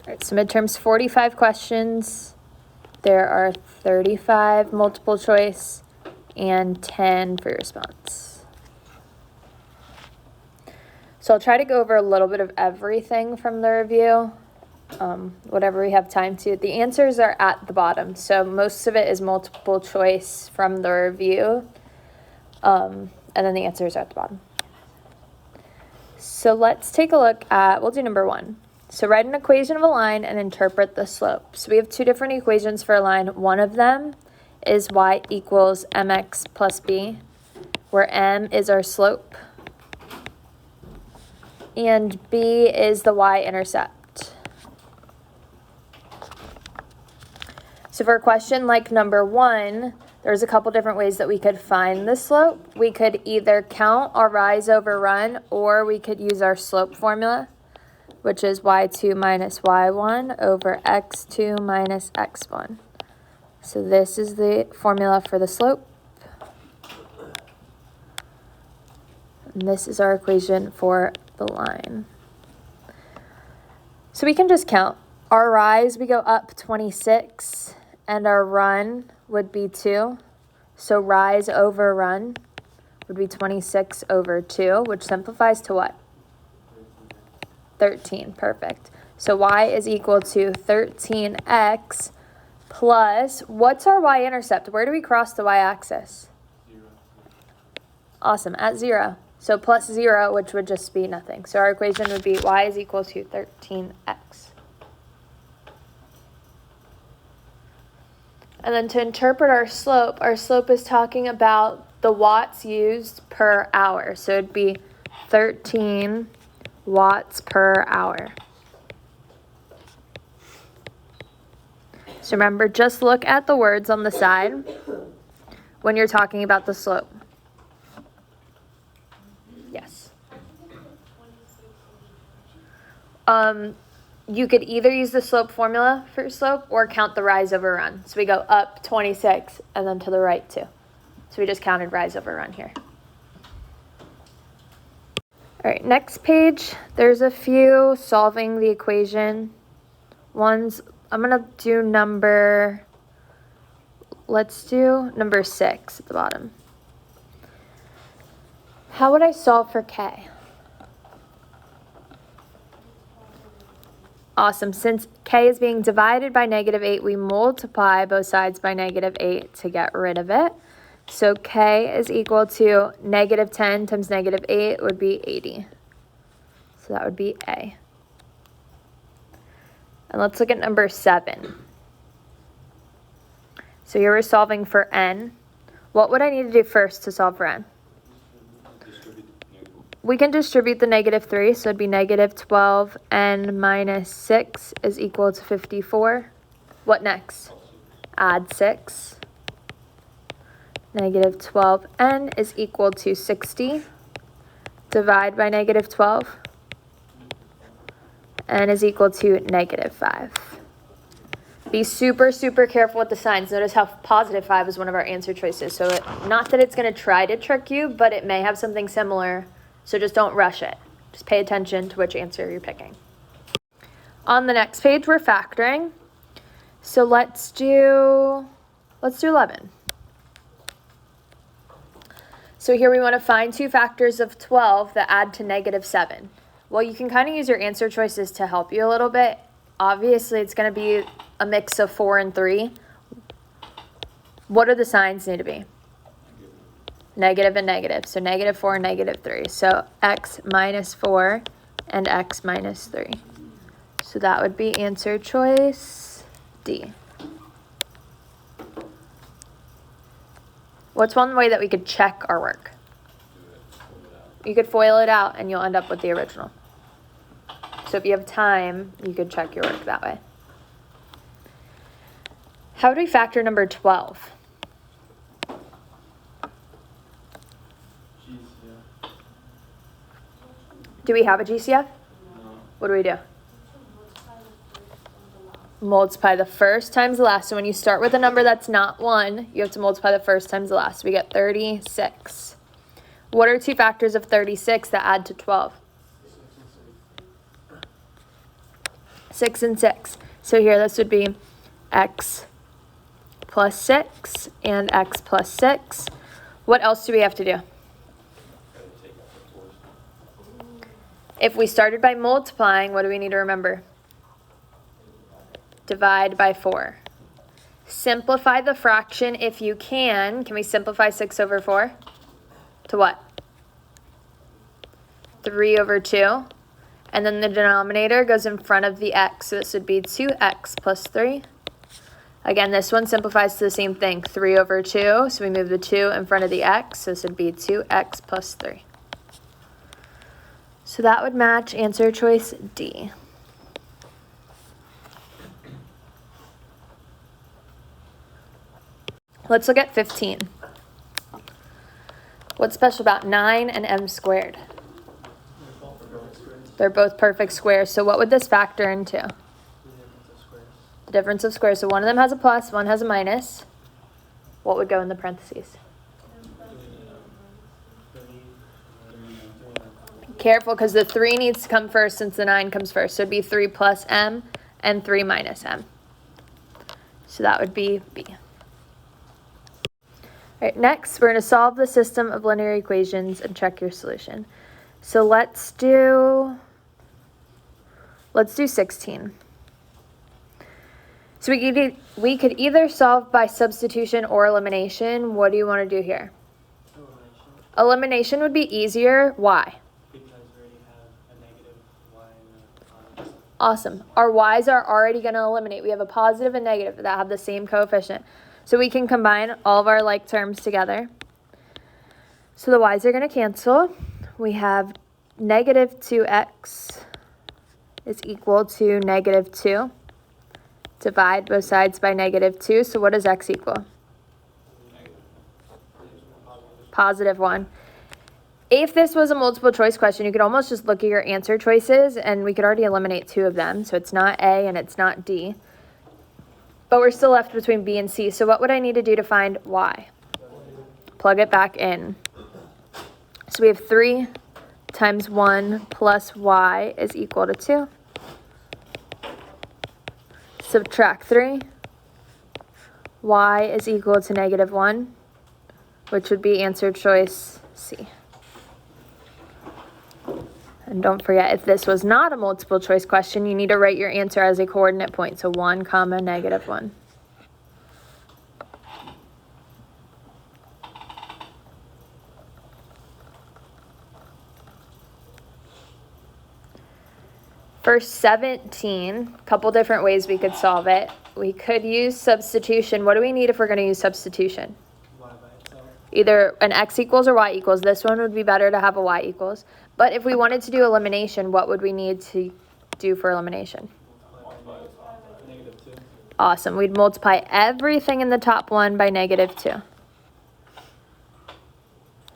All right, so midterm's 45 questions. There are 35 multiple choice and 10 free response. So I'll try to go over a little bit of everything from the review, whatever we have time to. The answers are at the bottom, so most of it is multiple choice from the review, and then the answers are at the bottom. So let's take a look at, we'll do number 1. So write an equation of a line and interpret the slope. So we have 2 different equations for a line. One of them is y equals mx plus b, where m is our slope, and b is the y-intercept. So for a question like number 1, there's a couple different ways that we could find the slope. We could either count our rise over run, or we could use our slope formula, which is y2 minus y1 over x2 minus x1. So this is the formula for the slope. And this is our equation for the line. So we can just count. Our rise, we go up 26, and our run would be 2. So rise over run would be 26 over 2, which simplifies to what? 13, perfect. So y is equal to 13x plus, what's our y-intercept? Where do we cross the y-axis? 0. Awesome, at 0. So plus 0, which would just be nothing. So our equation would be y is equal to 13x. And then to interpret our slope is talking about the watts used per hour. So it'd be 13 watts per hour. So remember, just look at the words on the side when you're talking about the slope. Yes. You could either use the slope formula for slope or count the rise over run. So we go up 26 and then to the right 2. So we just counted rise over run here. All right, next page, there's a few solving the equation ones. I'm going to do let's do number 6 at the bottom. How would I solve for k? Awesome, since k is being divided by -8, we multiply both sides by -8 to get rid of it. So k is equal to -10 times -8 would be 80. So that would be A. And let's look at number 7. So here we're solving for n. What would I need to do first to solve for n? We can distribute the -3, so it'd be -12n minus 6 is equal to 54. What next? Add 6. -12n is equal to 60. Divide by -12. N is equal to -5. Be super, super careful with the signs. Notice how +5 is one of our answer choices. So not that it's going to try to trick you, but it may have something similar. So just don't rush it. Just pay attention to which answer you're picking. On the next page, we're factoring. So let's do 11. So here we want to find 2 factors of 12 that add to -7. Well, you can kind of use your answer choices to help you a little bit. Obviously, it's going to be a mix of 4 and 3. What do the signs need to be? Negative and negative. So -4 and -3. So x minus 4 and x minus 3. So that would be answer choice D. What's one way that we could check our work? You could FOIL it out and you'll end up with the original. So if you have time, you could check your work that way. How would we factor number 12? Do we have a GCF? No. What do we do? Multiply the first times the last. So when you start with a number that's not 1, you have to multiply the first times the last. So we get 36. What are 2 factors of 36 that add to 12? 6 and 6. So here this would be x plus 6 and x plus 6. What else do we have to do? If we started by multiplying, what do we need to remember? Divide by 4. Simplify the fraction if you can. Can we simplify 6 over 4? To what? 3 over 2. And then the denominator goes in front of the x. So this would be 2x plus 3. Again, this one simplifies to the same thing. 3 over 2. So we move the 2 in front of the x. So this would be 2x plus 3. So that would match answer choice D. Let's look at 15. What's special about 9 and m squared? They're both perfect squares. So what would this factor into? The difference of squares. So one of them has a plus, one has a minus. What would go in the parentheses? Be careful because the 3 needs to come first since the 9 comes first. So it'd be 3 plus m and 3 minus m. So that would be B. All right, next, we're going to solve the system of linear equations and check your solution. So let's do 16. So we could either solve by substitution or elimination. What do you want to do here? Elimination would be easier. Why? Because we already have a negative y in the Awesome. Our y's are already going to eliminate. We have a positive and negative that have the same coefficient. So we can combine all of our like terms together. So the y's are going to cancel. We have negative 2x is equal to negative 2. Divide both sides by negative 2. So what does x equal? Positive 1. If this was a multiple choice question, you could almost just look at your answer choices and we could already eliminate 2 of them. So it's not A and it's not D. But we're still left between B and C. So what would I need to do to find y? Plug it back in. So we have 3 times 1 plus y is equal to 2. Subtract 3. Y is equal to negative 1, which would be answer choice C. And don't forget, if this was not a multiple choice question, you need to write your answer as a coordinate point. So 1, negative 1. For 17, a couple different ways we could solve it. We could use substitution. What do we need if we're going to use substitution? y by itself. Either an x equals or y equals. This one would be better to have a y equals. But if we wanted to do elimination, what would we need to do for elimination? Multiply by negative 2. Awesome. We'd multiply everything in the top one by negative 2.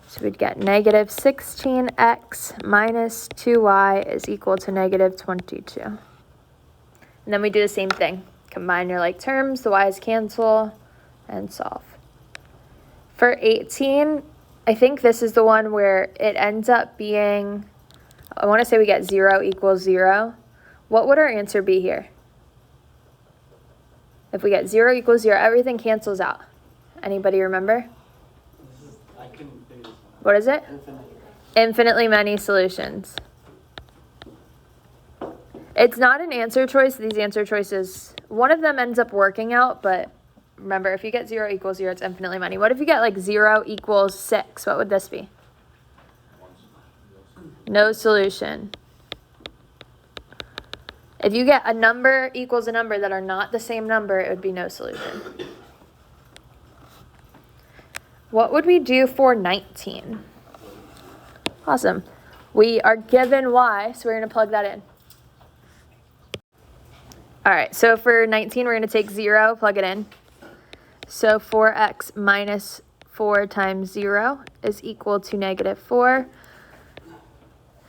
So we'd get negative 16x minus 2y is equal to negative 22. And then we do the same thing. Combine your like terms, the y's cancel, and solve. For 18, I think this is the one where it ends up being, I want to say we get 0 equals 0. What would our answer be here? If we get 0 equals 0, everything cancels out. Anybody remember? I couldn't figure this one out. What is it? Infinite. Infinitely many solutions. It's not an answer choice. These answer choices, one of them ends up working out, but remember, if you get 0 equals 0, it's infinitely many. What if you get like 0 equals 6? What would this be? No solution. If you get a number equals a number that are not the same number, it would be no solution. What would we do for 19? Awesome. We are given y, so we're going to plug that in. All right, so for 19, we're going to take 0, plug it in. So 4x minus 4 times 0 is equal to negative 4.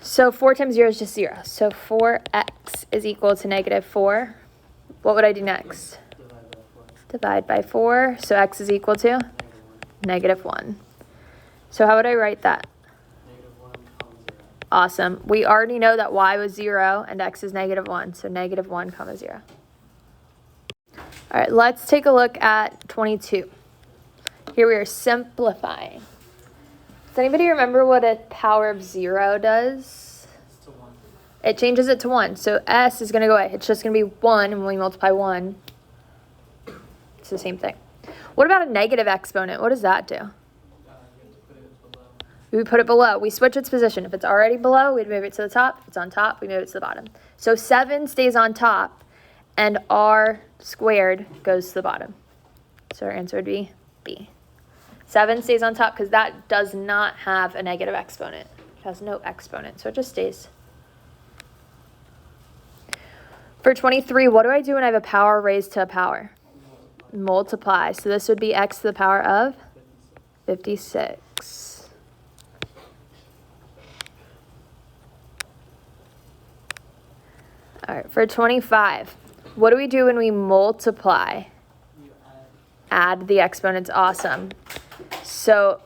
So 4 times 0 is just 0. So 4x is equal to negative 4. What would I do next? Divide by 4. So x is equal to? Negative 1. So how would I write that? Negative 1, 0. Awesome. We already know that y was 0 and x is -1, so -1 comma 0. All right, let's take a look at 22. Here we are simplifying. Does anybody remember what a power of 0 does? It's to 1. It changes it to 1. So s is going to go away. It's just going to be 1, and when we multiply 1, it's the same thing. What about a negative exponent? What does that do? You have to put it below. We put it below. We switch its position. If it's already below, we'd move it to the top. If it's on top, we move it to the bottom. So 7 stays on top, and r squared goes to the bottom. So our answer would be B. 7 stays on top because that does not have a negative exponent. It has no exponent, so it just stays. For 23, what do I do when I have a power raised to a power? Multiply. So this would be x to the power of 56. All right, for 25, what do we do when we multiply? You Add the exponents. Awesome. So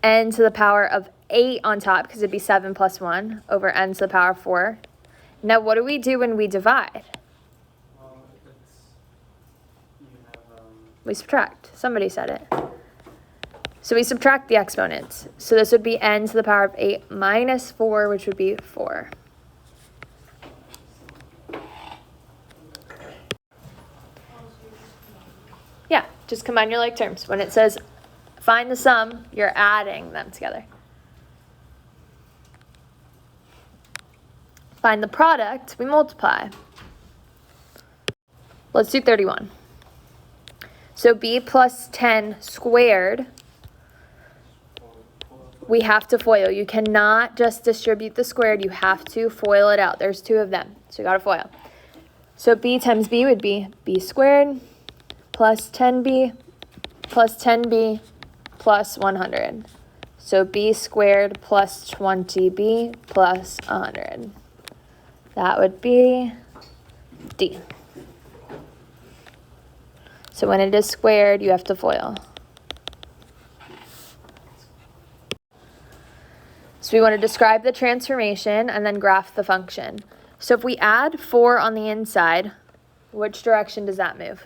n to the power of 8 on top, because it'd be 7 plus 1 over n to the power of 4. Now, what do we do when we divide? well, it's, you have, We subtract. Somebody said it. So we subtract the exponents. So this would be n to the power of 8 minus 4, which would be 4. Yeah, just combine your like terms. When it says find the sum, you're adding them together. Find the product, we multiply. Let's do 31. So b plus 10 squared, we have to FOIL. You cannot just distribute the squared, you have to FOIL it out. There's 2 of them, so you gotta FOIL. So b times b would be b squared plus 10b plus 10b plus 100. So b squared plus 20b plus 100. That would be D. So when it is squared, you have to FOIL. So we want to describe the transformation and then graph the function. So if we add 4 on the inside, which direction does that move?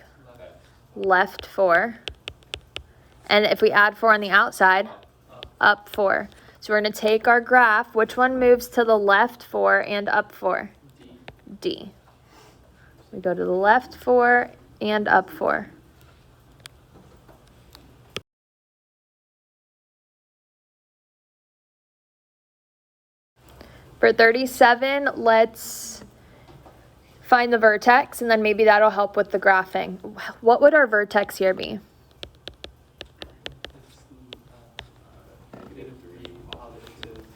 Left 4. And if we add 4 on the outside, up 4. So we're going to take our graph. Which one moves to the left 4 and up 4? D. We go to the left 4 and up 4. For 37, let's find the vertex, and then maybe that'll help with the graphing. What would our vertex here be?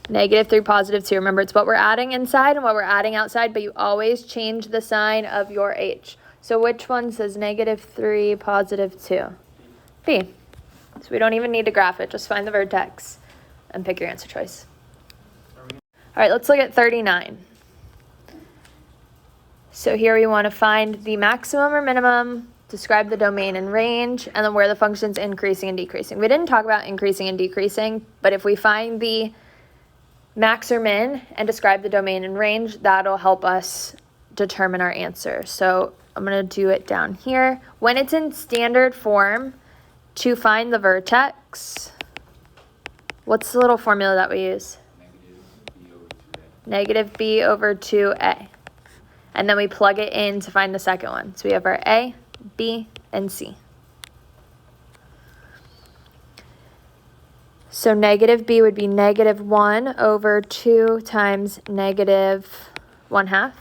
-3, +2. -3, +2. Remember, it's what we're adding inside and what we're adding outside, but you always change the sign of your H. So which one says -3, +2? B. So we don't even need to graph it. Just find the vertex and pick your answer choice. All right, let's look at 39. So here we want to find the maximum or minimum, describe the domain and range, and then where the function's increasing and decreasing. We didn't talk about increasing and decreasing, but if we find the max or min and describe the domain and range, that'll help us determine our answer. So I'm going to do it down here. When it's in standard form, to find the vertex, what's the little formula that we use? -b over 2a. And then we plug it in to find the second one. So we have our A, B, and C. So -b would be -1 over 2 times -1/2.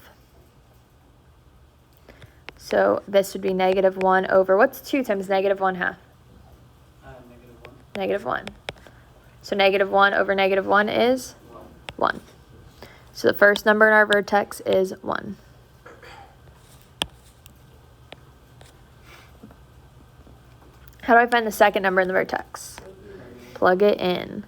So this would be -1 over, what's 2 times -1/2? -1. -1. So -1 over -1 is 1. So the first number in our vertex is 1. How do I find the second number in the vertex? Plug it in.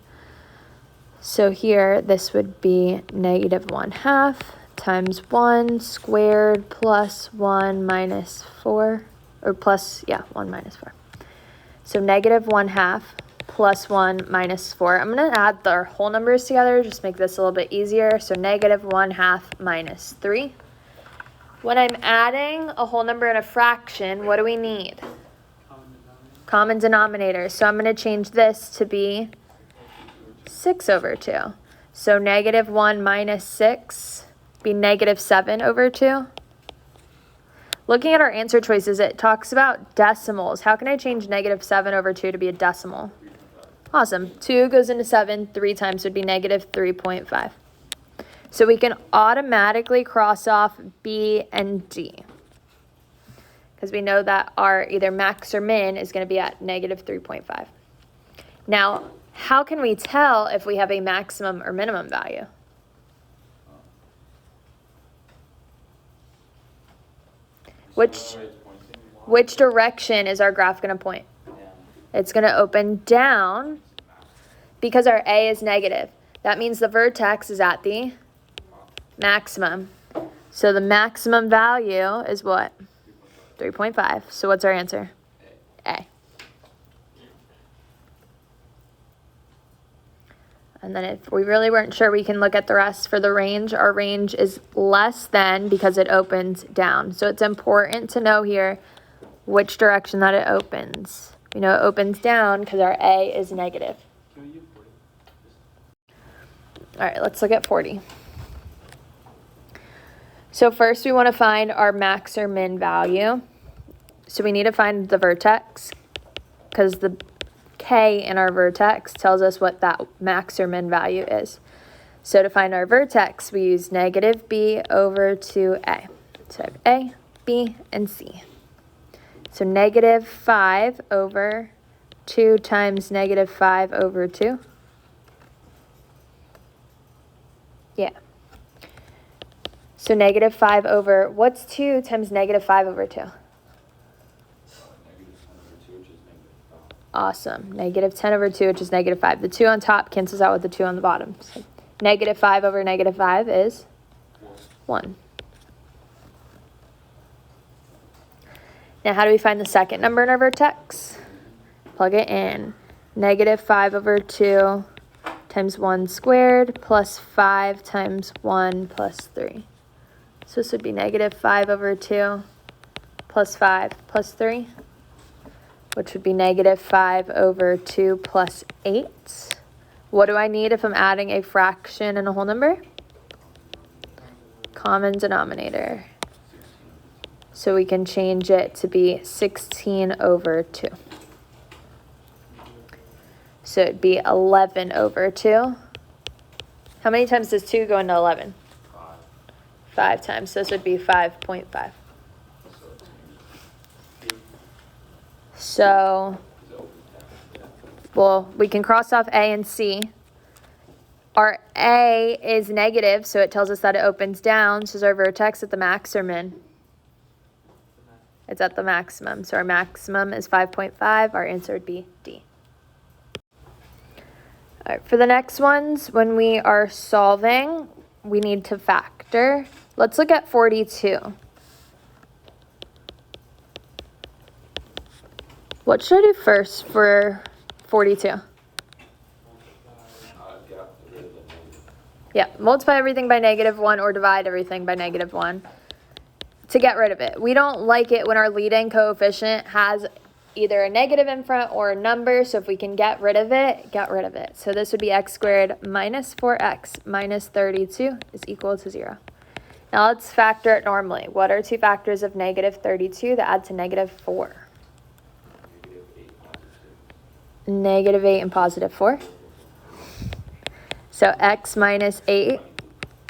So here, this would be -1/2 times 1 squared plus 1 minus 4, or plus, yeah, 1 minus 4. So -1/2 plus 1 minus 4. I'm going to add their whole numbers together, just make this a little bit easier. So negative 1/2 minus 3. When I'm adding a whole number and a fraction, what do we need? Common denominator. So I'm going to change this to be 6 over 2. So negative 1 minus 6 be negative 7 over 2. Looking at our answer choices, it talks about decimals. How can I change negative 7 over 2 to be a decimal? Awesome. 2 goes into 7. 3 times would be negative 3.5. So we can automatically cross off B and D, because we know that our either max or min is going to be at negative 3.5. Now, how can we tell if we have a maximum or minimum value? Which direction is our graph going to point? It's going to open down because our A is negative. That means the vertex is at the maximum. So the maximum value is what? 3.5. So what's our answer? A. And then if we really weren't sure, we can look at the rest for the range. Our range is less than because it opens down. So it's important to know here which direction that it opens. We know it opens down because our A is negative. All right, let's look at 40. So first we want to find our max or min value. So we need to find the vertex because the K in our vertex tells us what that max or min value is. So to find our vertex, we use negative B over 2A. So I have A, B, and C. So negative 5 over 2 times negative 5 over 2. Yeah. So negative 5 over, what's 2 times negative 5 over 2? Awesome. Negative 10 over 2, which is negative 5. The 2 on top cancels out with the 2 on the bottom. So negative 5 over negative 5 is 1. Now, how do we find the second number in our vertex? Plug it in. Negative 5 over 2 times 1 squared plus 5 times 1 plus 3. So this would be negative 5 over 2 plus 5 plus 3, which would be negative 5 over 2 plus 8. What do I need if I'm adding a fraction and a whole number? Common denominator. So we can change it to be 16 over 2. So it'd be 11 over 2. How many times does 2 go into 11? 5 times. So this would be 5.5. So, well, we can cross off A and C. Our A is negative, so it tells us that it opens down. So is our vertex at the max or min? It's at the maximum. So our maximum is 5.5. Our answer would be D. All right, for the next ones, when we are solving, we need to factor. Let's look at 42. What should I do first for 42? Yeah, multiply everything by -1 or divide everything by -1 to get rid of it. We don't like it when our leading coefficient has either a negative in front or a number, so if we can get rid of it, get rid of it. So this would be x squared minus 4x minus 32 is equal to 0. Now let's factor it normally. What are two factors of -32 that add to -4? -8 and +4. So x minus 8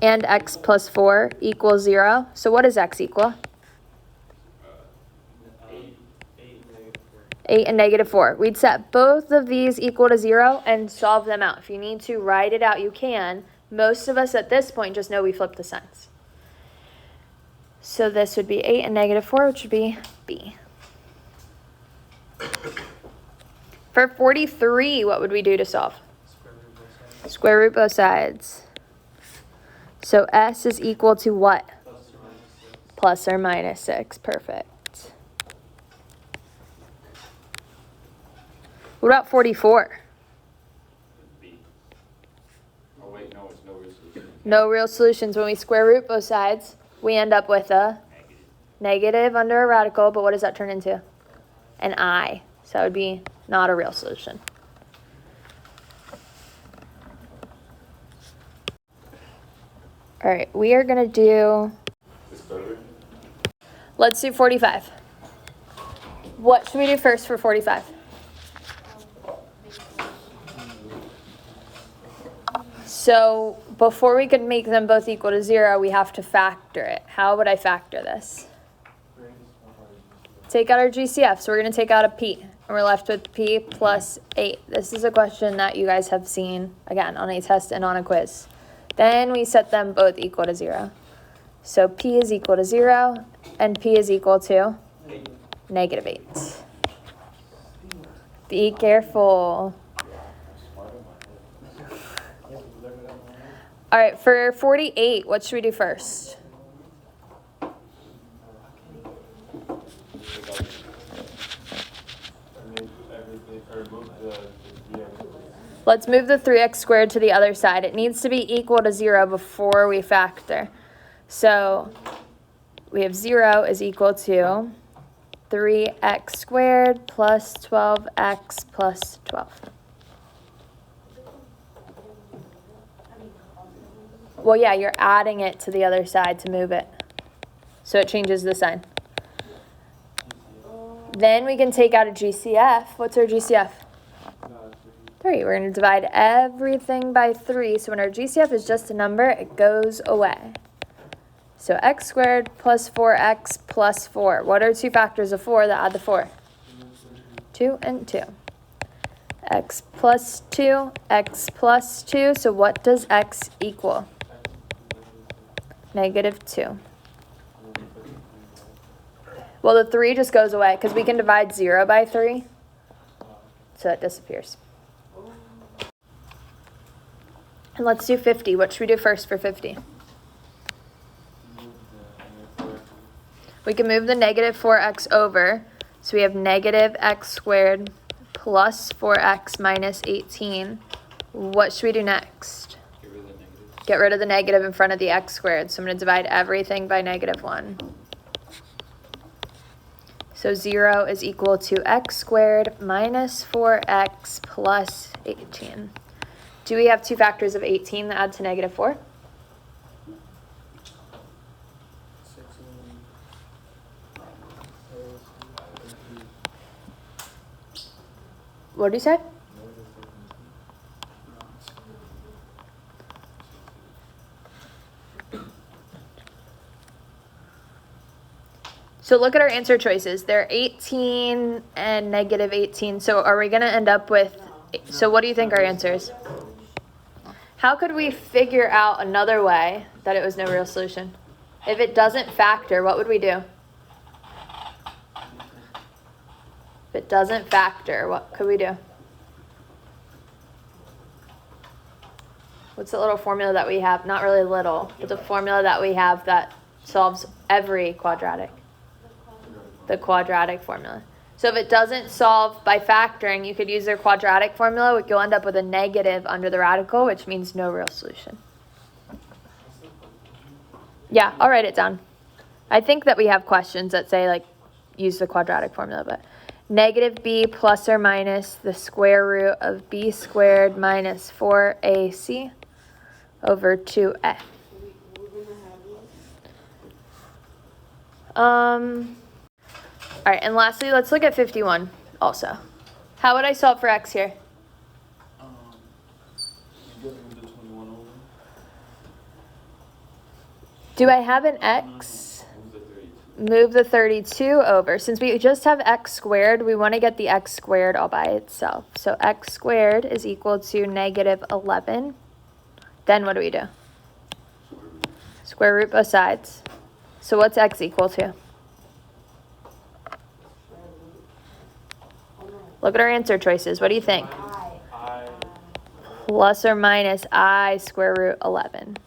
and x plus 4 equals 0. So what does x equal? 8 and -4. We'd set both of these equal to 0 and solve them out. If you need to write it out, you can. Most of us at this point just know we flip the signs. So this would be 8 and -4, which would be B. For 43, what would we do to solve? Square root both sides. So S is equal to what? Plus or minus 6. Perfect. What about 44? No real solutions. When we square root both sides, we end up with a negative under a radical, but what does that turn into? An I. So that would be not a real solution. All right, we are going to do, let's do 45. What should we do first for 45? So before we could make them both equal to 0, we have to factor it. How would I factor this? Take out our GCF. So we're going to take out a P. And we're left with P plus 8. This is a question that you guys have seen, again, on a test and on a quiz. Then we set them both equal to 0. So P is equal to 0, and P is equal to negative 8. Be careful. All right, for 48, what should we do first? Let's move the 3x squared to the other side. It needs to be equal to 0 before we factor. So we have 0 is equal to 3x squared plus 12x plus 12. Well, yeah, you're adding it to the other side to move it. So it changes the sign. Then we can take out a GCF. What's our GCF? 3. We're going to divide everything by 3. So when our GCF is just a number, it goes away. So x squared plus 4x plus 4. What are two factors of 4 that add the 4? 2 and 2. X plus 2, x plus 2. So what does x equal? Negative 2. Well, the 3 just goes away because we can divide 0 by 3. So that disappears. And let's do 50. What should we do first for 50? We can move the negative 4x over. So we have negative x squared plus 4x minus 18. What should we do next? Get rid of the negative in front of the x squared. So I'm going to divide everything by negative 1. So 0 is equal to x squared minus 4x plus 18. Do we have two factors of 18 that add to negative 4? What did you say? So look at our answer choices. They're 18 and negative 18. So are we going to end up with, so what do you think our answer is? How could we figure out another way that it was no real solution? If it doesn't factor, what would we do? If it doesn't factor, what could we do? What's the little formula that we have? Not really little, but the formula that we have that solves every quadratic. The quadratic formula. So if it doesn't solve by factoring, you could use their quadratic formula, which you'll end up with a negative under the radical, which means no real solution. Yeah, I'll write it down. I think that we have questions that say, like, use the quadratic formula, but negative b plus or minus the square root of b squared minus 4ac over 2a. All right, and lastly, let's look at 51 also. How would I solve for x here? Do I have an x? Move the 32 over. Since we just have x squared, we want to get the x squared all by itself. So x squared is equal to negative 11. Then what do we do? Square root both sides. So what's x equal to? Look at our answer choices. What do you think? Plus or minus I square root 11.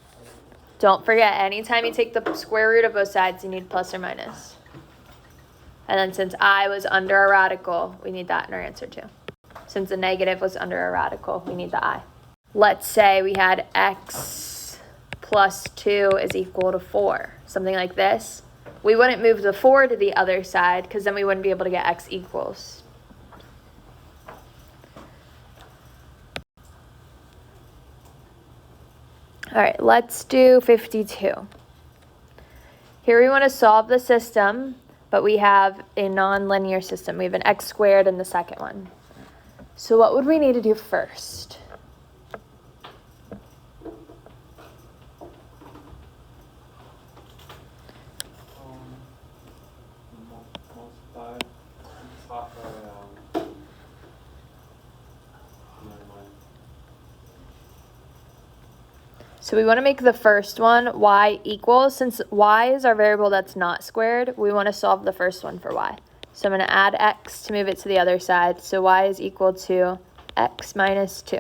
Don't forget, anytime you take the square root of both sides, you need plus or minus. And then since I was under a radical, we need that in our answer too. Since the negative was under a radical, we need the I. Let's say we had x plus 2 is equal to 4. Something like this. We wouldn't move the 4 to the other side because then we wouldn't be able to get x equals. All right, let's do 52. Here we want to solve the system, but we have a nonlinear system. We have an x squared in the second one. So what would we need to do first? Multiply top by never mind. So we want to make the first one y equals, since y is our variable that's not squared, we want to solve the first one for y. So I'm going to add x to move it to the other side. So y is equal to x minus 2.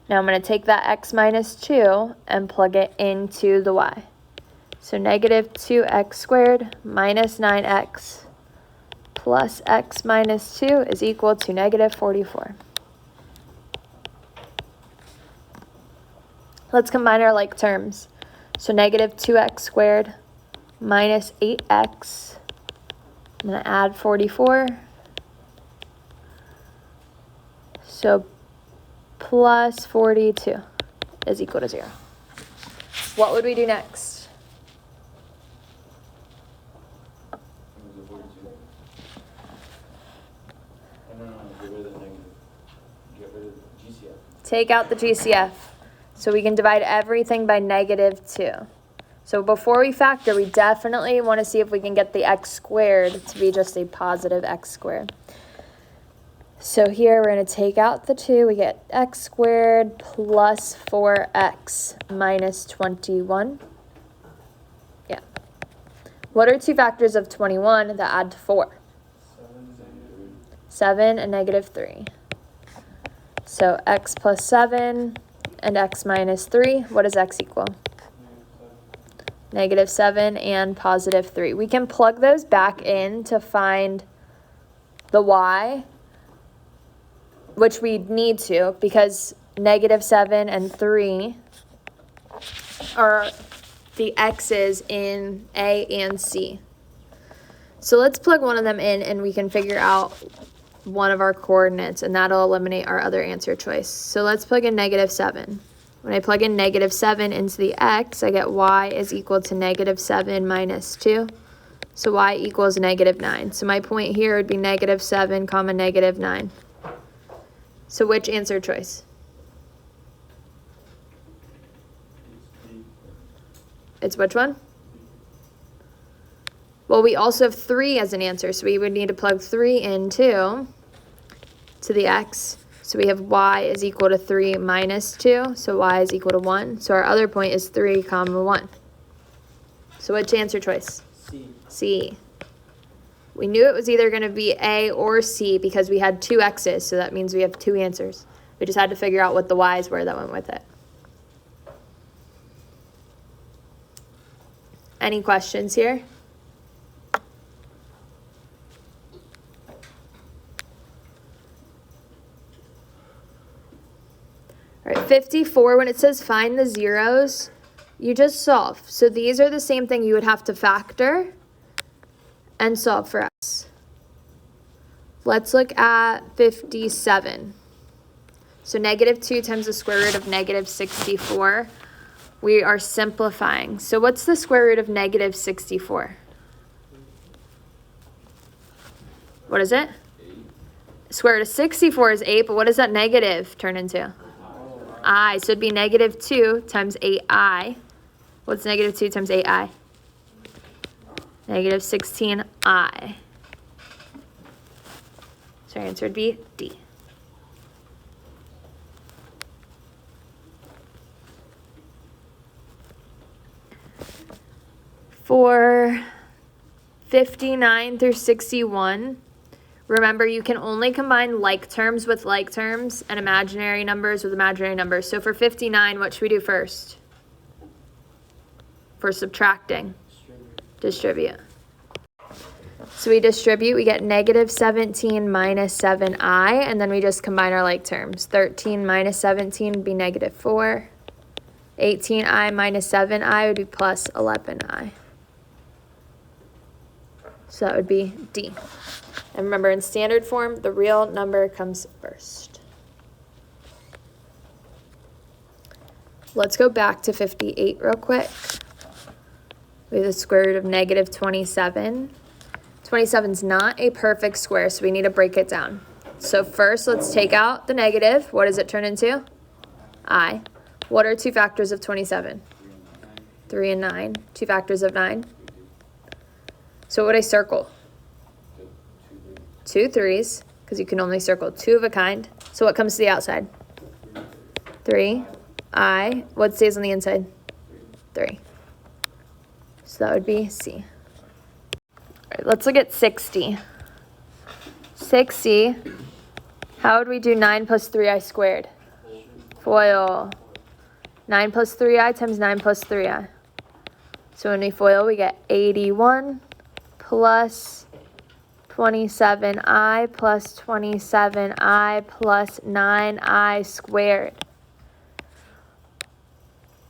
Now I'm going to take that x minus 2 and plug it into the y. So negative 2x squared minus 9x plus x minus 2 is equal to negative 44. Let's combine our like terms. So negative 2x squared minus 8x. I'm going to add 44. So plus 42 is equal to 0. What would we do next? Take out the GCF. So we can divide everything by negative 2. So before we factor, we definitely want to see if we can get the x squared to be just a positive x squared. So here we're going to take out the 2. We get x squared plus 4x minus 21. Yeah. What are two factors of 21 that add to 4? 7 and negative 3. So x plus 7 and x minus 3. What does x equal? Negative 7 and positive 3. We can plug those back in to find the y, which we need to because negative 7 and 3 are the x's in A and C. So let's plug one of them in and we can figure out one of our coordinates, and that'll eliminate our other answer choice. So let's plug in negative 7. When I plug in negative 7 into the x, I get y is equal to negative 7 minus 2. So y equals negative 9. So my point here would be negative 7 comma negative 9. So which answer choice? It's which one? Well, we also have 3 as an answer, so we would need to plug 3 in too to the x. So we have y is equal to 3 minus 2, so y is equal to 1. So our other point is 3 comma 1. So which answer choice? C. C. We knew it was either going to be A or C because we had 2 x's, so that means we have 2 answers. We just had to figure out what the y's were that went with it. Any questions here? All right, 54, when it says find the zeros, you just solve. So these are the same thing you would have to factor and solve for x. Let's look at 57. So negative 2 times the square root of negative 64. We are simplifying. So what's the square root of negative 64? What is it? 8. Square root of 64 is 8, but what does that negative turn into? I. So it'd be negative 2 times 8i. What's negative 2 times 8i? Negative 16i. So our answer would be D. For 59 through 61, remember you can only combine like terms with like terms and imaginary numbers with imaginary numbers. So for 59, what should we do first? For subtracting. Distribute. So we distribute, we get negative 17 minus 7i, and then we just combine our like terms. 13 minus 17 would be negative 4. 18i minus 7i would be plus 11i. So that would be D. And remember, in standard form, the real number comes first. Let's go back to 58 real quick. We have the square root of negative 27. 27 is not a perfect square, so we need to break it down. So first, let's take out the negative. What does it turn into? I. What are 2 factors of 27? 3 and 9. 2 factors of 9. So what would I circle? 2 3s, because you can only circle 2 of a kind. So what comes to the outside? 3. I. What stays on the inside? 3. So that would be C. All right, let's look at 60. 60. How would we do 9 plus 3i squared? FOIL. 9 plus 3i times 9 plus 3i. So when we FOIL, we get 81 plus 27i plus 27i plus 9i squared.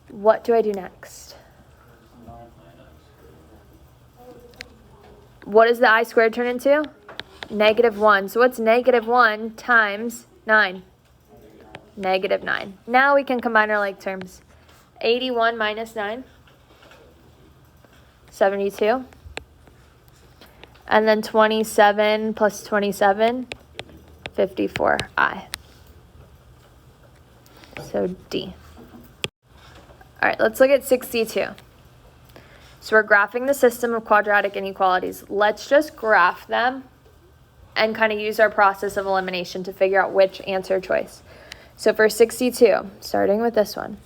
What do I do next? What does the I squared turn into? Negative 1. So what's negative 1 times 9? Negative 9. Now we can combine our like terms. 81 minus 9. 72. And then 27 plus 27. 54i. So D. All right, let's look at 62. So we're graphing the system of quadratic inequalities. Let's just graph them and kind of use our process of elimination to figure out which answer choice. So for 62, starting with this one,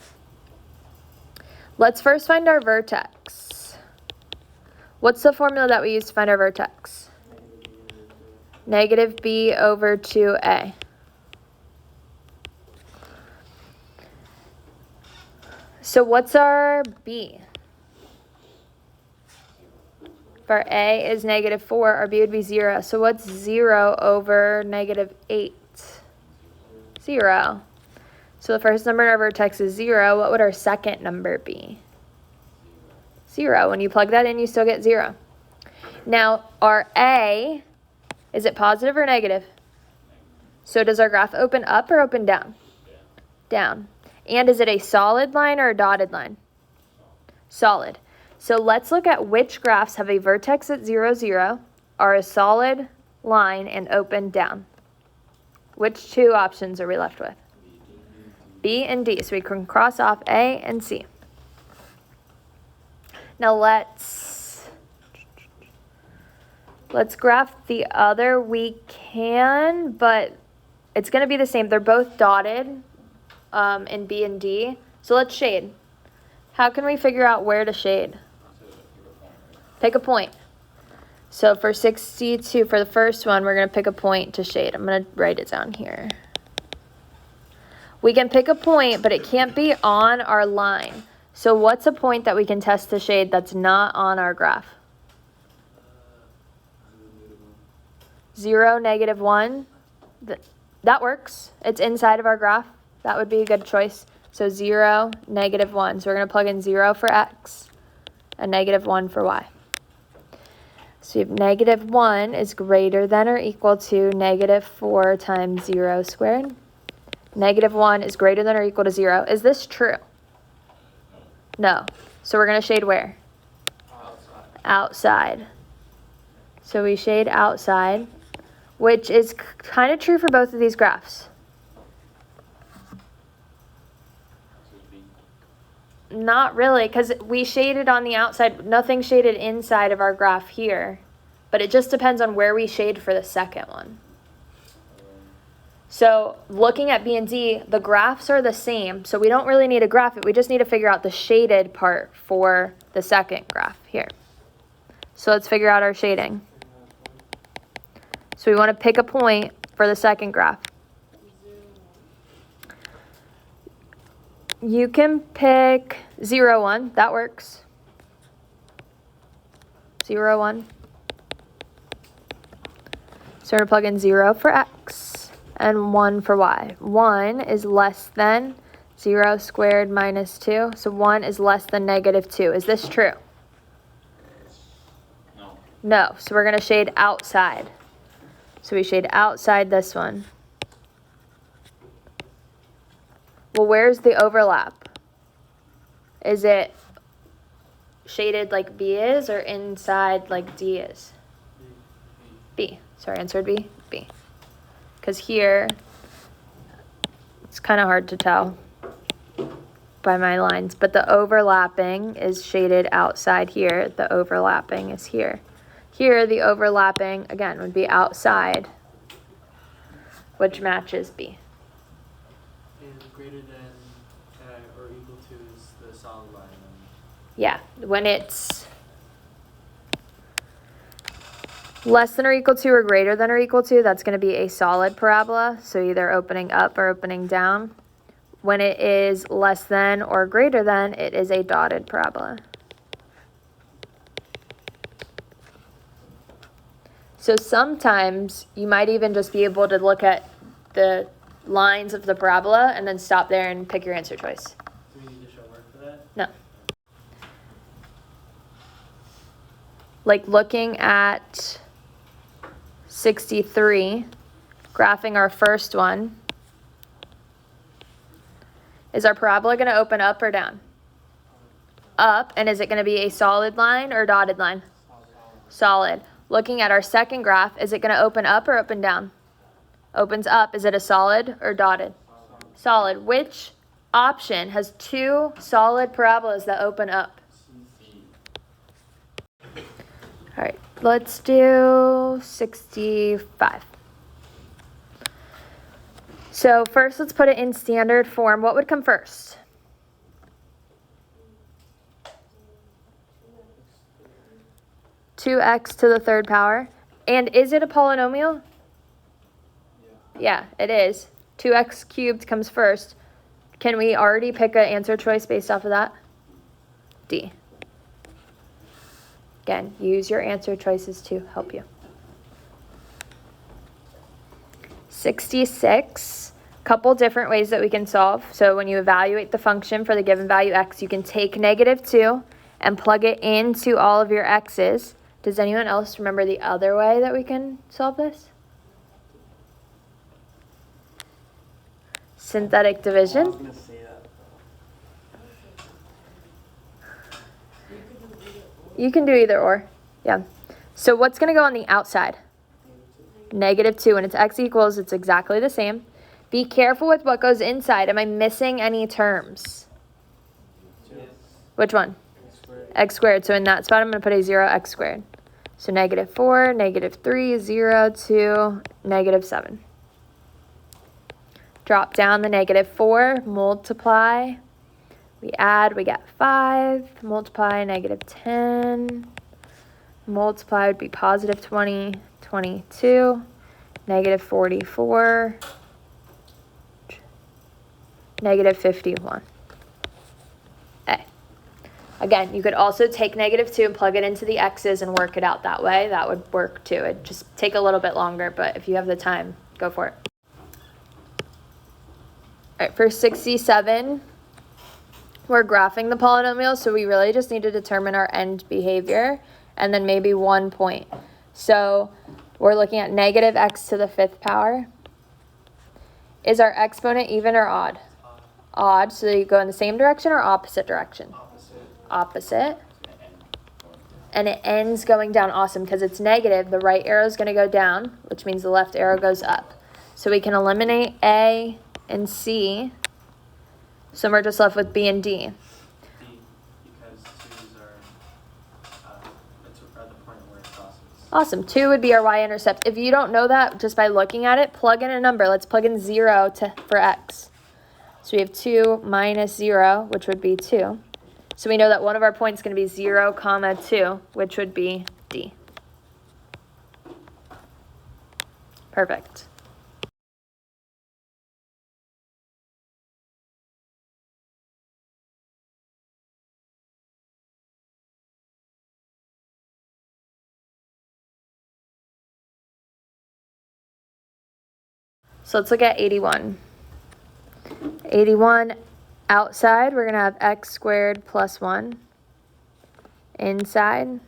let's first find our vertex. What's the formula that we use to find our vertex? Negative b over 2a. So what's our b? If our a is negative 4, our b would be 0. So what's 0 over negative 8? 0. So the first number in our vertex is 0. What would our second number be? 0. When you plug that in, you still get 0. Now, our a, is it positive or negative? So does our graph open up or open down? Down. And is it a solid line or a dotted line? Solid. So let's look at which graphs have a vertex at 0, 0, are a solid line, and open down. Which 2 options are we left with? B and D. So we can cross off A and C. Now let's graph the other. We can, but it's going to be the same. They're both dotted in B and D. So let's shade. How can we figure out where to shade? Pick a point. So for 62, for the first one, we're going to pick a point to shade. I'm going to write it down here. We can pick a point, but it can't be on our line. So what's a point that we can test to shade that's not on our graph? 0, negative 1. That works. It's inside of our graph. That would be a good choice. So 0, negative 1. So we're going to plug in 0 for x and negative 1 for y. So we have negative 1 is greater than or equal to negative 4 times 0 squared. Negative 1 is greater than or equal to 0. Is this true? No. So we're going to shade where? Outside. So we shade outside, which is kind of true for both of these graphs. Not really, because we shaded on the outside. Nothing shaded inside of our graph here. But it just depends on where we shade for the second one. So looking at B and D, the graphs are the same. So we don't really need to graph it. We just need to figure out the shaded part for the second graph here. So let's figure out our shading. So we want to pick a point for the second graph. You can pick 0, 1. That works. 0, 1. So we're going to plug in 0 for x and 1 for y. 1 is less than 0 squared minus 2. So 1 is less than negative 2. Is this true? No. No. So we're going to shade outside. So we shade outside this one. Well, where's the overlap? Is it shaded like B is or inside like D is? B. So our answer would be B. Because here, it's kind of hard to tell by my lines, but the overlapping is shaded outside here. The overlapping is here. Here, the overlapping, again, would be outside, which matches B. And greater than or equal to is the solid line. Yeah, when it's less than or equal to or greater than or equal to, that's going to be a solid parabola, so either opening up or opening down. When it is less than or greater than, it is a dotted parabola. So sometimes you might even just be able to look at the lines of the parabola and then stop there and pick your answer choice. Do we need to show work for that? No. Like looking at 63, graphing our first one, is our parabola going to open up or down? Up, and is it going to be a solid line or dotted line? Solid. Looking at our second graph, is it going to open up or open down? Opens up. Is it a solid or dotted? Solid. Which option has two solid parabolas that open up? All right, let's do 65. So first, let's put it in standard form. What would come first? Two x to the third power. And is it a polynomial? Yeah, it is. 2x cubed comes first. Can we already pick an answer choice based off of that? D. Again, use your answer choices to help you. 66, couple different ways that we can solve. So when you evaluate the function for the given value x, you can take -2 and plug it into all of your x's. Does anyone else remember the other way that we can solve this? Synthetic division. I was going to say that. You can do either or. Yeah. So what's going to go on the outside? -2. When it's x equals, it's exactly the same. Be careful with what goes inside. Am I missing any terms? Yes. Which one? X squared. X squared. So in that spot, I'm going to put a 0x squared. So -4, -3, 0, 2, -7. Drop down the -4, multiply. We add, we get 5. Multiply -10. Multiply would be +20, 22, -44, -51. A. Again, you could also take -2 and plug it into the x's and work it out that way. That would work too. It'd just take a little bit longer, but if you have the time, go for it. All right, for 67, we're graphing the polynomial, so we really just need to determine our end behavior and then maybe 1 point. So we're looking at -x to the 5th power. Is our exponent even or odd? Odd, so you go in the same direction or opposite direction? Opposite. And it ends going down. Awesome, because it's negative. The right arrow is going to go down, which means the left arrow goes up. So we can eliminate A and C. So we're just left with B and D. D, because 2's are the point where it crosses. Awesome. 2 would be our y-intercept. If you don't know that, just by looking at it, plug in a number. Let's plug in 0 for x. So we have 2 minus 0, which would be 2. So we know that one of our points is going to be 0, 2, which would be D. Perfect. So let's look at 81. 81, Outside, we're going to have x squared plus 1. Inside,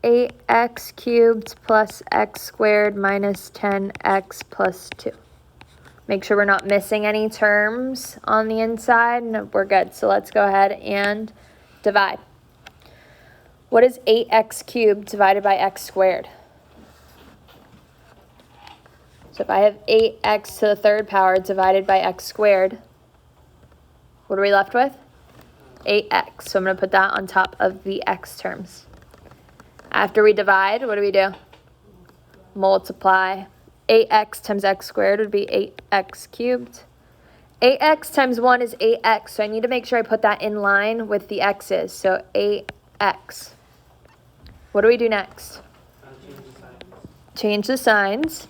8x cubed plus x squared minus 10x plus 2. Make sure we're not missing any terms on the inside. No, we're good. So let's go ahead and divide. What is 8x cubed divided by x squared? So if I have 8x to the third power divided by x squared, what are we left with? 8x. So I'm going to put that on top of the x terms. After we divide, what do? Multiply. 8x times x squared would be 8x cubed. 8x times 1 is 8x, so I need to make sure I put that in line with the x's. So 8x. What do we do next? Change the signs.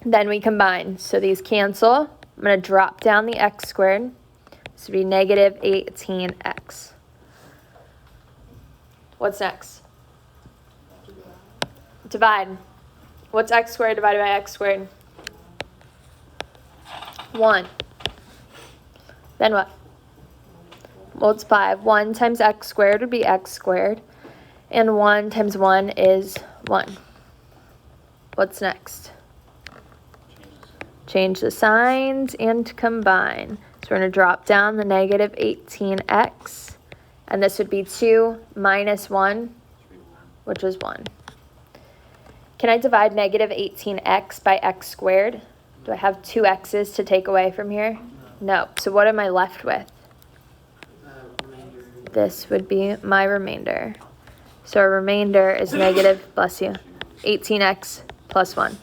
Then we combine. So these cancel. I'm going to drop down the x squared. This would be negative 18x. What's next? Divide. What's x squared divided by x squared? 1. Then what? Multiply. 1 times x squared would be x squared. And 1 times 1 is 1. What's next? Change the signs and combine. So we're going to drop down the negative 18x. And this would be 2 minus 1, which is 1. Can I divide negative 18x by x squared? Do I have 2 x's to take away from here? No. So what am I left with? This would be my remainder. So our remainder is negative, bless you, 18x plus 1.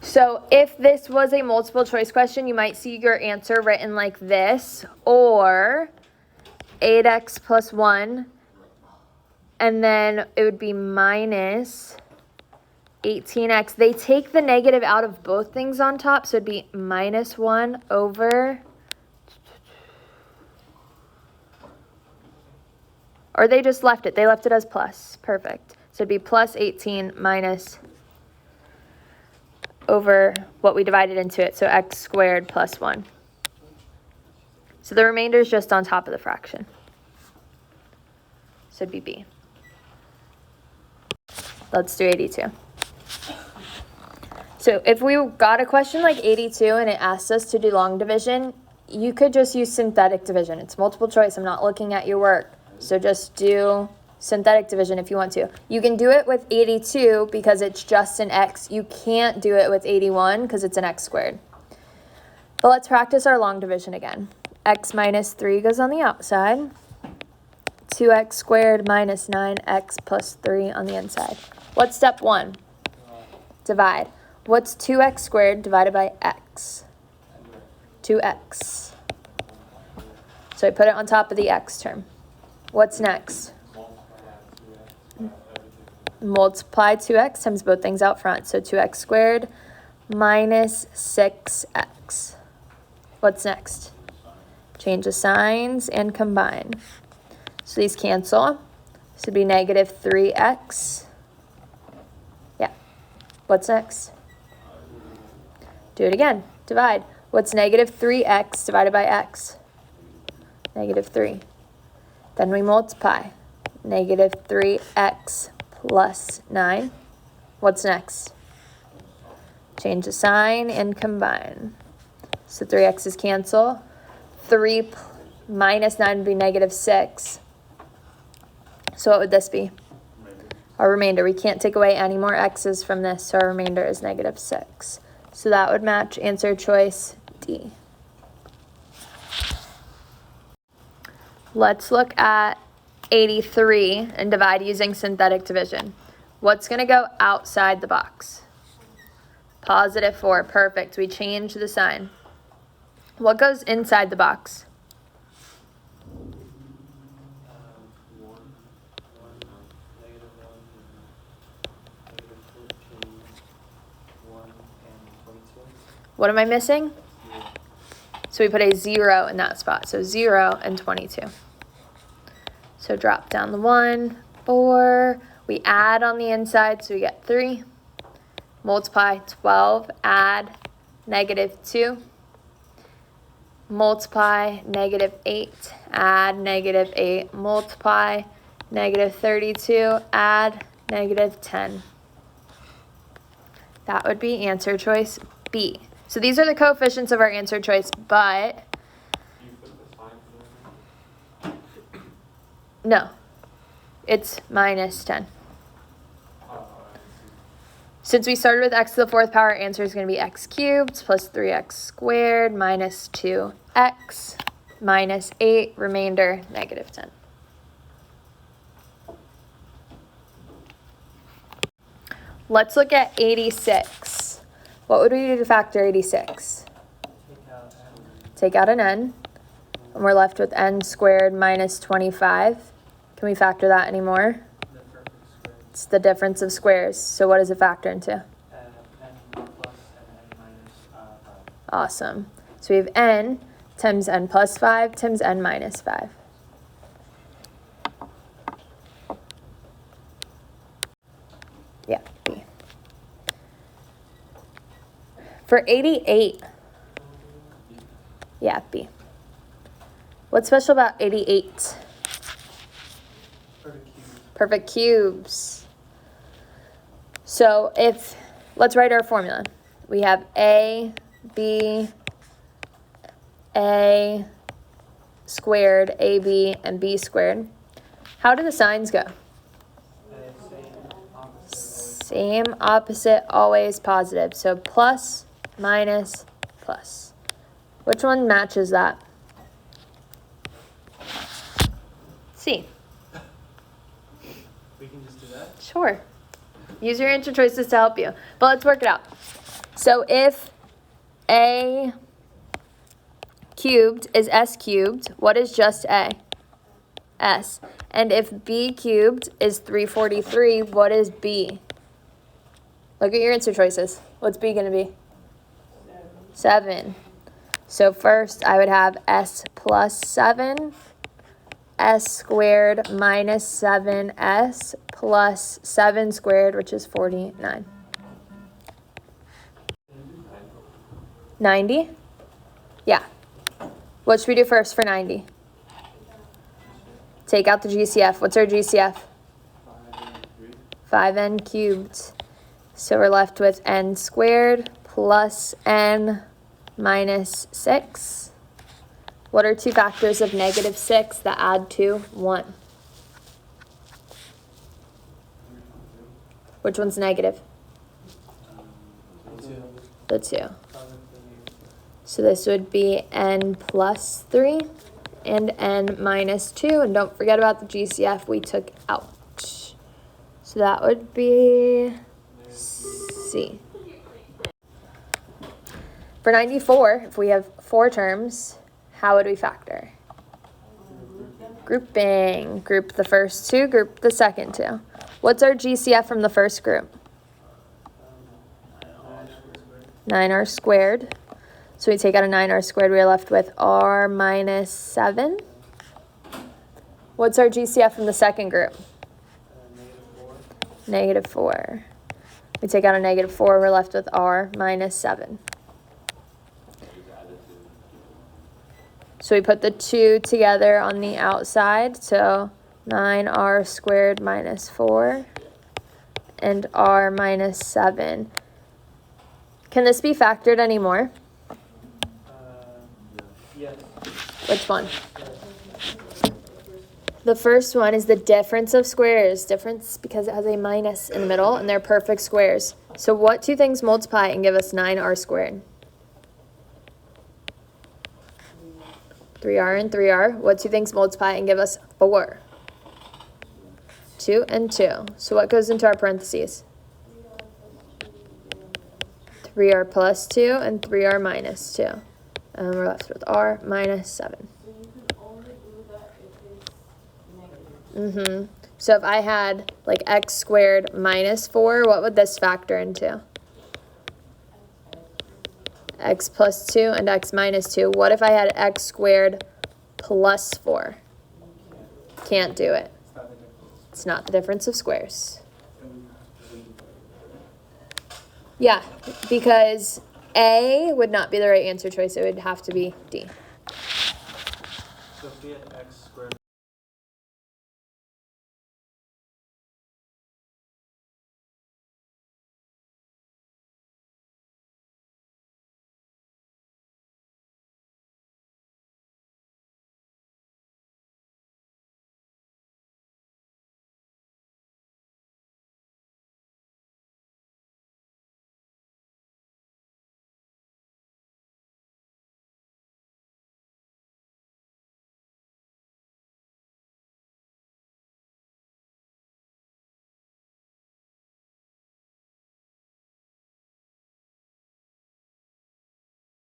So if this was a multiple choice question, you might see your answer written like this, or 8x plus 1, and then it would be minus 18x. They take the negative out of both things on top, so it'd be minus 1 over, or they just left it. They left it as plus. Perfect. So it'd be plus 18 minus over what we divided into it, so x squared plus 1. So the remainder is just on top of the fraction. So it'd be B. Let's do 82. So if we got a question like 82 and it asked us to do long division, you could just use synthetic division. It's multiple choice. I'm not looking at your work. So just do synthetic division if you want to. You can do it with 82 because it's just an x. You can't do it with 81 because it's an x squared. But let's practice our long division again. X minus 3 goes on the outside. 2x squared minus 9x plus 3 on the inside. What's step 1? Divide. What's 2x squared divided by x? 2x. So I put it on top of the x term. What's next? Multiply 2x times both things out front. So 2x squared minus 6x. What's next? Change the signs and combine. So these cancel. This would be negative 3x. Yeah. What's next? Do it again. Divide. What's negative 3x divided by x? Negative 3. Then we multiply. Negative 3x plus 9. What's next? Change the sign and combine. So 3x's cancel. 3 minus 9 would be negative 6. So what would this be? Our remainder. We can't take away any more x's from this, so our remainder is negative 6. So that would match answer choice D. Let's look at 83 and divide using synthetic division. What's going to go outside the box? Positive 4. Perfect. We change the sign. What goes inside the box? 1, negative 1, and 22. What am I missing? So we put a 0 in that spot. So 0 and 22. So drop down the 1, 4. We add on the inside, so we get 3. Multiply 12, add -2, multiply -8, add -8, multiply -32, add -10. That would be answer choice B. So these are the coefficients of our answer choice, but no, it's -10. Since we started with x to the 4th power, our answer is going to be x cubed plus 3x squared minus 2x minus 8, remainder -10. Let's look at 86. What would we do to factor 86? Take out an n, and we're left with n squared minus 25. Can we factor that anymore? It's the difference of squares. So what does it factor into? N plus and n minus 5. Awesome. So we have n times n plus 5 times n minus 5. Yeah, B. For 88, yeah, B. What's special about 88? Perfect cubes. So let's write our formula. We have A squared, AB, and B squared. How do the signs go? Same, opposite, always positive. So plus, minus, plus. Which one matches that? C. We can just do that? Sure. Use your answer choices to help you. But let's work it out. So if A cubed is S cubed, what is just A? S. And if B cubed is 343, what is B? Look at your answer choices. What's B going to be? 7. So first I would have S plus 7, S squared minus 7S plus 7 squared, which is 49. 90? Yeah. What should we do first for 90? Take out the GCF. What's our GCF? 5n cubed. So we're left with n squared plus n minus 6. What are two factors of -6 that add to 1? Which one's negative? The 2. So this would be n plus 3 and n minus 2. And don't forget about the GCF we took out. So that would be C. For 94, if we have 4 terms, how would we factor? Grouping. Group the first 2, group the second 2. What's our GCF from the first group? 9r squared. So we take out a 9r squared, we are left with r minus 7. What's our GCF from the second group? -4. We take out a -4, we're left with r minus 7. So we put the 2 together on the outside, so 9r squared minus 4 and r minus 7. Can this be factored anymore? Yes. Which one? The first one is the difference of squares. Difference because it has a minus in the middle and they're perfect squares. So what two things multiply and give us 9r squared? 3r and 3r. What two things multiply and give us 4? 2 and 2. So what goes into our parentheses? 3r plus 2 and 3r minus 2. And we're left with r minus 7. So if I had like x squared minus 4, what would this factor into? X plus 2 and x minus 2. What if I had x squared plus 4? Can't do it. It's not the difference of squares. Yeah, because A would not be the right answer choice. It would have to be D. So if we had x